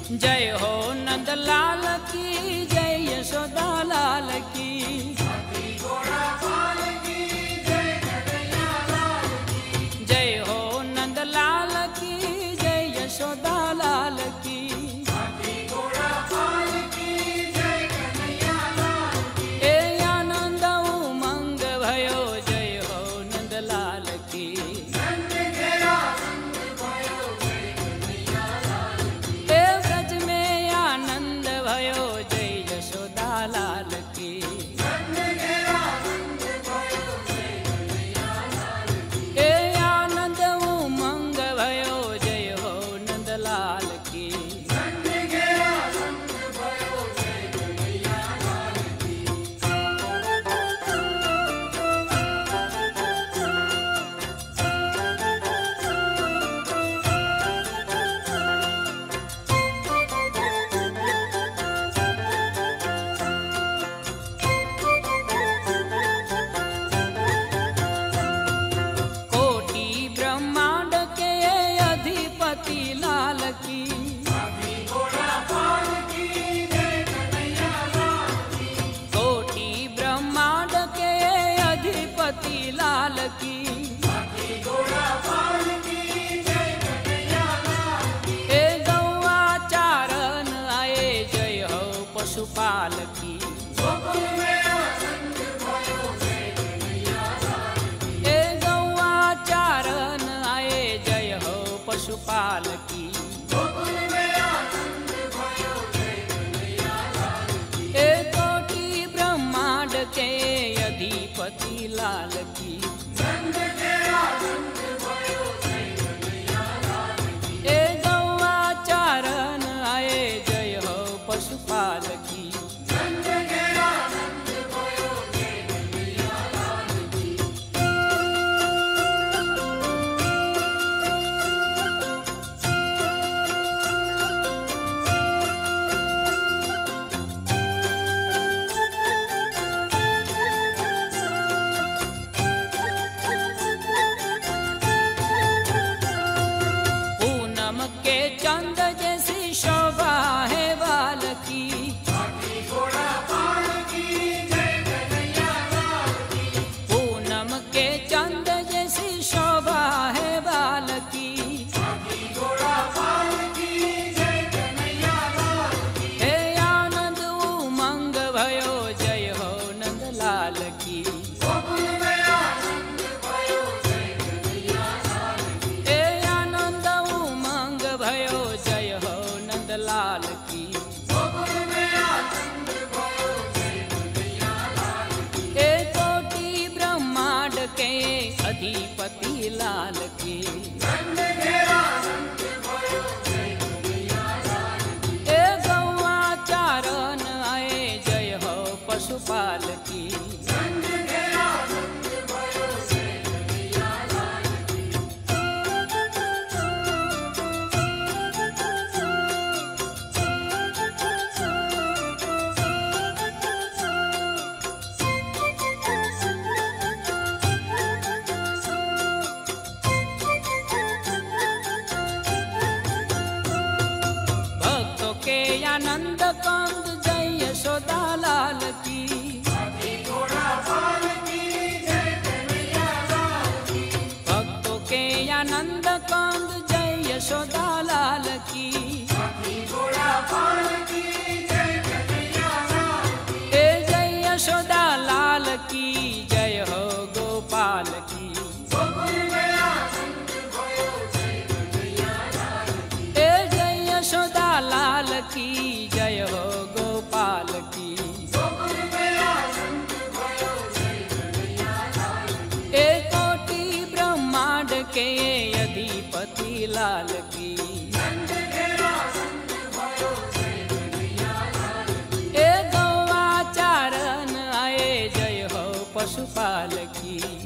जय हो नंदलाल की, जय यशोदा लाल की। जय हो नंदलाल की, जय यशोदा लाल की। ए आनंद उमंग भयो, जय हो नंदलाल की। ए ब्रज में आनंद भयो, जय यशोदा लाल की। ए आनंद उमंग भयो, जय हो नंदलाल की। कोटि ब्रह्मांड के अधिपति लाल की। कोटि ब्रह्मांड के अधिपति लाल की। ए गौआ चारण आए, जय हो पशुपाल की। ए गौआ चारण आए, जय हो पशुपाल की। ए कोटि ब्रह्मांड के अधिपति लाल की। ए गौआ चारण आए, जय हो पशुपाल की। के अधिपति लाल की। ए गौआ चारण आए जय हो पशुपाल की। आनंद कंद जय यशोदा लाल की। भक्तों के आनंद कंद जय यशोदा लाल की। ए जय यशोदा लाल की जय हो गोपाल की। ए जय यशोदा लाल की जय हो गोपाल की। ए कोटि ब्रह्मांड के अधिपति लाल की। ए गौआ चारण आए जय हो पशुपाल की।